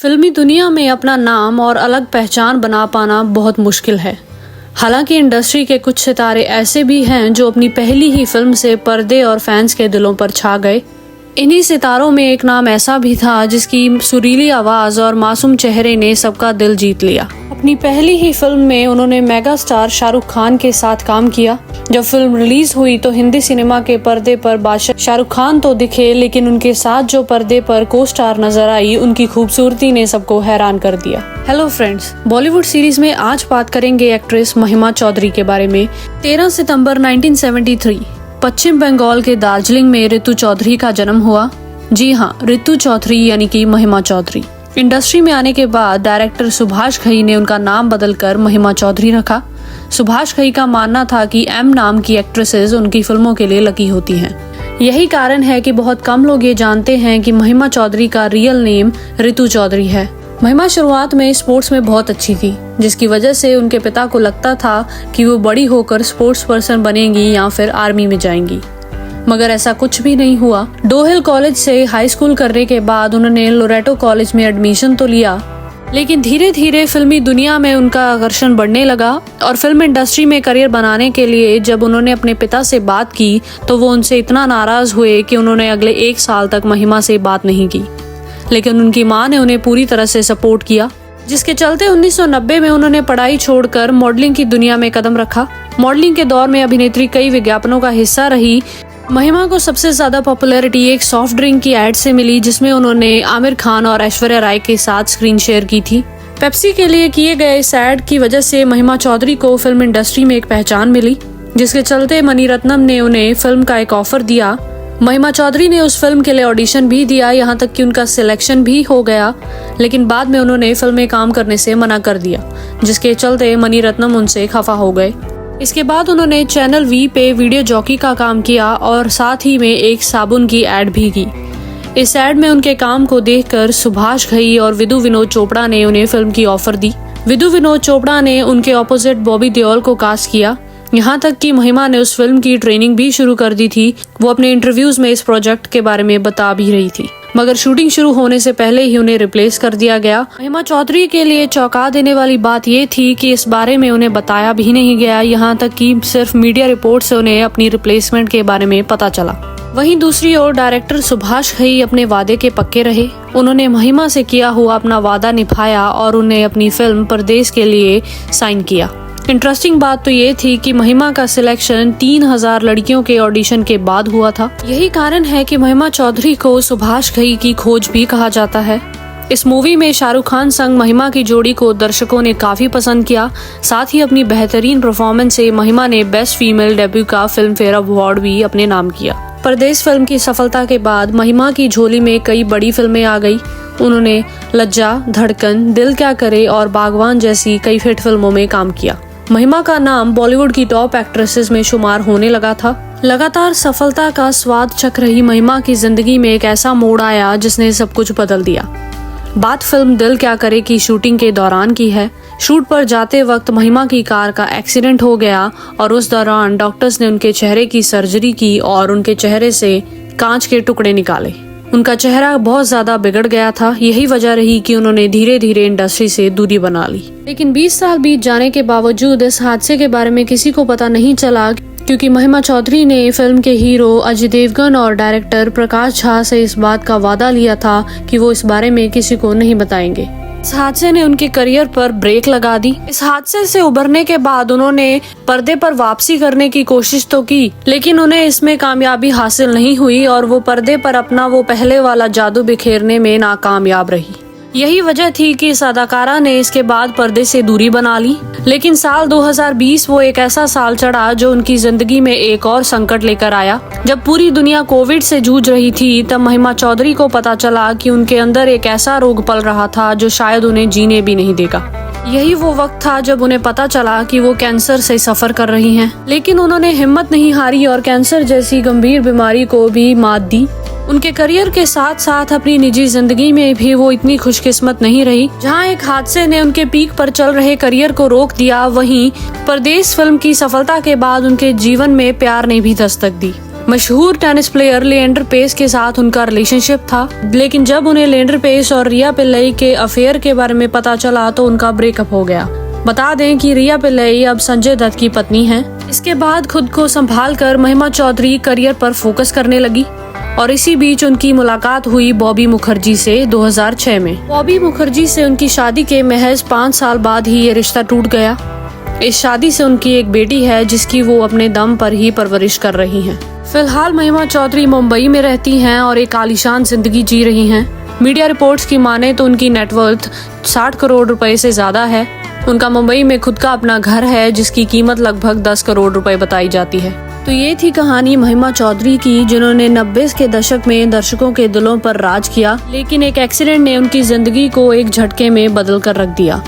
फिल्मी दुनिया में अपना नाम और अलग पहचान बना पाना बहुत मुश्किल है। हालांकि इंडस्ट्री के कुछ सितारे ऐसे भी हैं जो अपनी पहली ही फिल्म से पर्दे और फैंस के दिलों पर छा गए। इन्हीं सितारों में एक नाम ऐसा भी था जिसकी सुरीली आवाज और मासूम चेहरे ने सबका दिल जीत लिया। अपनी पहली ही फिल्म में उन्होंने मेगा स्टार शाहरुख खान के साथ काम किया। जब फिल्म रिलीज हुई तो हिंदी सिनेमा के पर्दे पर बादशाह शाहरुख खान तो दिखे, लेकिन उनके साथ जो पर्दे पर को स्टार नजर आई, उनकी खूबसूरती ने सबको हैरान कर दिया। हेलो फ्रेंड्स, बॉलीवुड सीरीज में आज बात करेंगे एक्ट्रेस महिमा चौधरी के बारे में। 13 सितंबर 1973 पश्चिम बंगाल के दार्जिलिंग में रितु चौधरी का जन्म हुआ। जी हाँ, रितु चौधरी यानी कि महिमा चौधरी। इंडस्ट्री में आने के बाद डायरेक्टर सुभाष घई ने उनका नाम बदलकर महिमा चौधरी रखा। सुभाष घई का मानना था कि एम नाम की एक्ट्रेसेस उनकी फिल्मों के लिए लकी होती हैं। यही कारण है कि बहुत कम लोग ये जानते हैं कि महिमा चौधरी का रियल नेम रितु चौधरी है। महिमा शुरुआत में स्पोर्ट्स में बहुत अच्छी थी, जिसकी वजह से उनके पिता को लगता था कि वो बड़ी होकर स्पोर्ट्स पर्सन बनेंगी या फिर आर्मी में जाएंगी, मगर ऐसा कुछ भी नहीं हुआ। डोहिल कॉलेज से हाई स्कूल करने के बाद उन्होंने लोरेटो कॉलेज में एडमिशन तो लिया, लेकिन धीरे धीरे फिल्मी दुनिया में उनका आकर्षण बढ़ने लगा और फिल्म इंडस्ट्री में करियर बनाने के लिए जब उन्होंने अपने पिता से बात की तो वो उनसे इतना नाराज हुए कि उन्होंने अगले 1 साल तक महिमा से बात नहीं की। लेकिन उनकी मां ने उन्हें पूरी तरह से सपोर्ट किया, जिसके चलते 1990 में उन्होंने पढ़ाई छोड़कर मॉडलिंग की दुनिया में कदम रखा। मॉडलिंग के दौर में अभिनेत्री कई विज्ञापनों का हिस्सा रही। महिमा को सबसे ज्यादा पॉपुलैरिटी एक सॉफ्ट ड्रिंक की एड से मिली, जिसमें उन्होंने आमिर खान और ऐश्वर्या राय के साथ स्क्रीन शेयर की थी। पेप्सी के लिए किए गए इस एड की वजह से महिमा चौधरी को फिल्म इंडस्ट्री में एक पहचान मिली, जिसके चलते मणिरत्नम ने उन्हें फिल्म का एक ऑफर दिया। महिमा चौधरी ने उस फिल्म के लिए ऑडिशन भी दिया, यहाँ तक कि उनका सिलेक्शन भी हो गया, लेकिन बाद में उन्होंने फिल्म में काम करने से मना कर दिया, जिसके चलते मणिरत्नम उनसे खफा हो गए। इसके बाद उन्होंने चैनल वी पे वीडियो जॉकी का काम किया और साथ ही में एक साबुन की एड भी की। इस एड में उनके काम को देखकर सुभाष घई और विदु विनोद चोपड़ा ने उन्हें फिल्म की ऑफर दी। विदु विनोद चोपड़ा ने उनके ऑपोजिट बॉबी देओल को कास्ट किया। यहाँ तक कि महिमा ने उस फिल्म की ट्रेनिंग भी शुरू कर दी थी। वो अपने इंटरव्यूज में इस प्रोजेक्ट के बारे में बता भी रही थी, मगर शूटिंग शुरू होने से पहले ही उन्हें रिप्लेस कर दिया गया। महिमा चौधरी के लिए चौंका देने वाली बात ये थी कि इस बारे में उन्हें बताया भी नहीं गया, यहाँ तक कि सिर्फ मीडिया रिपोर्ट से उन्हें अपनी रिप्लेसमेंट के बारे में पता चला। वहीं दूसरी ओर डायरेक्टर सुभाष घई अपने वादे के पक्के रहे। उन्होंने महिमा से किया हुआ अपना वादा निभाया और उन्हें अपनी फिल्म परदेस के लिए साइन किया। इंटरेस्टिंग बात तो ये थी कि महिमा का सिलेक्शन 3000 लड़कियों के ऑडिशन के बाद हुआ था। यही कारण है कि महिमा चौधरी को सुभाष घई की खोज भी कहा जाता है। इस मूवी में शाहरुख खान संग महिमा की जोड़ी को दर्शकों ने काफी पसंद किया। साथ ही अपनी बेहतरीन परफॉर्मेंस से महिमा ने बेस्ट फीमेल डेब्यू का फिल्म फेयर अवार्ड भी अपने नाम किया। परदेस फिल्म की सफलता के बाद महिमा की झोली में कई बड़ी फिल्में आ गई। उन्होंने लज्जा, धड़कन, दिल क्या करे और बागवान जैसी कई हिट फिल्मों में काम किया। महिमा का नाम बॉलीवुड की टॉप एक्ट्रेसेस में शुमार होने लगा था। लगातार सफलता का स्वाद चख रही महिमा की जिंदगी में एक ऐसा मोड़ आया जिसने सब कुछ बदल दिया। बात फिल्म दिल क्या करे की शूटिंग के दौरान की है। शूट पर जाते वक्त महिमा की कार का एक्सीडेंट हो गया और उस दौरान डॉक्टर्स ने उनके चेहरे की सर्जरी की और उनके चेहरे से कांच के टुकड़े निकाले। उनका चेहरा बहुत ज्यादा बिगड़ गया था। यही वजह रही कि उन्होंने धीरे धीरे इंडस्ट्री से दूरी बना ली। लेकिन 20 साल बीत जाने के बावजूद इस हादसे के बारे में किसी को पता नहीं चला, क्योंकि महिमा चौधरी ने फिल्म के हीरो अजय देवगन और डायरेक्टर प्रकाश झा से इस बात का वादा लिया था कि वो इस बारे में किसी को नहीं बताएंगे। इस हादसे ने उनके करियर पर ब्रेक लगा दी। इस हादसे से उबरने के बाद उन्होंने पर्दे पर वापसी करने की कोशिश तो की, लेकिन उन्हें इसमें कामयाबी हासिल नहीं हुई और वो पर्दे पर अपना वो पहले वाला जादू बिखेरने में नाकामयाब रही। यही वजह थी कि इस अदाकारा ने इसके बाद पर्दे से दूरी बना ली। लेकिन साल 2020 वो एक ऐसा साल चढ़ा जो उनकी जिंदगी में एक और संकट लेकर आया। जब पूरी दुनिया कोविड से जूझ रही थी, तब महिमा चौधरी को पता चला कि उनके अंदर एक ऐसा रोग पल रहा था जो शायद उन्हें जीने भी नहीं देगा। यही वो वक्त था जब उन्हें पता चला कि वो कैंसर से सफर कर रही हैं। लेकिन उन्होंने हिम्मत नहीं हारी और कैंसर जैसी गंभीर बीमारी को भी मात दी। उनके करियर के साथ साथ अपनी निजी जिंदगी में भी वो इतनी खुशकिस्मत नहीं रही। जहां एक हादसे ने उनके पीक पर चल रहे करियर को रोक दिया, वहीं परदेस फिल्म की सफलता के बाद उनके जीवन में प्यार ने भी दस्तक दी। मशहूर टेनिस प्लेयर लिएंडर पेस के साथ उनका रिलेशनशिप था, लेकिन जब उन्हें लिएंडर पेस और रिया पिल्लई के अफेयर के बारे में पता चला तो उनका ब्रेकअप हो गया। बता दें कि रिया पिल्लई अब संजय दत्त की पत्नी हैं। इसके बाद खुद को संभाल कर महिमा चौधरी करियर पर फोकस करने लगी और इसी बीच उनकी मुलाकात हुई बॉबी मुखर्जी से 2006 में। बॉबी मुखर्जी से उनकी शादी के महज 5 साल बाद ही ये रिश्ता टूट गया। इस शादी से उनकी एक बेटी है जिसकी वो अपने दम पर ही परवरिश कर रही हैं। फिलहाल महिमा चौधरी मुंबई में रहती हैं और एक आलीशान जिंदगी जी रही हैं। मीडिया रिपोर्ट्स की माने तो उनकी नेटवर्थ 60 करोड़ रुपए से ज्यादा है। उनका मुंबई में खुद का अपना घर है जिसकी कीमत लगभग 10 करोड़ रुपए बताई जाती है। तो ये थी कहानी महिमा चौधरी की, जिन्होंने 90 के दशक में दर्शकों के दिलों पर राज किया, लेकिन एक एक्सीडेंट ने उनकी जिंदगी को एक झटके में बदल कर रख दिया।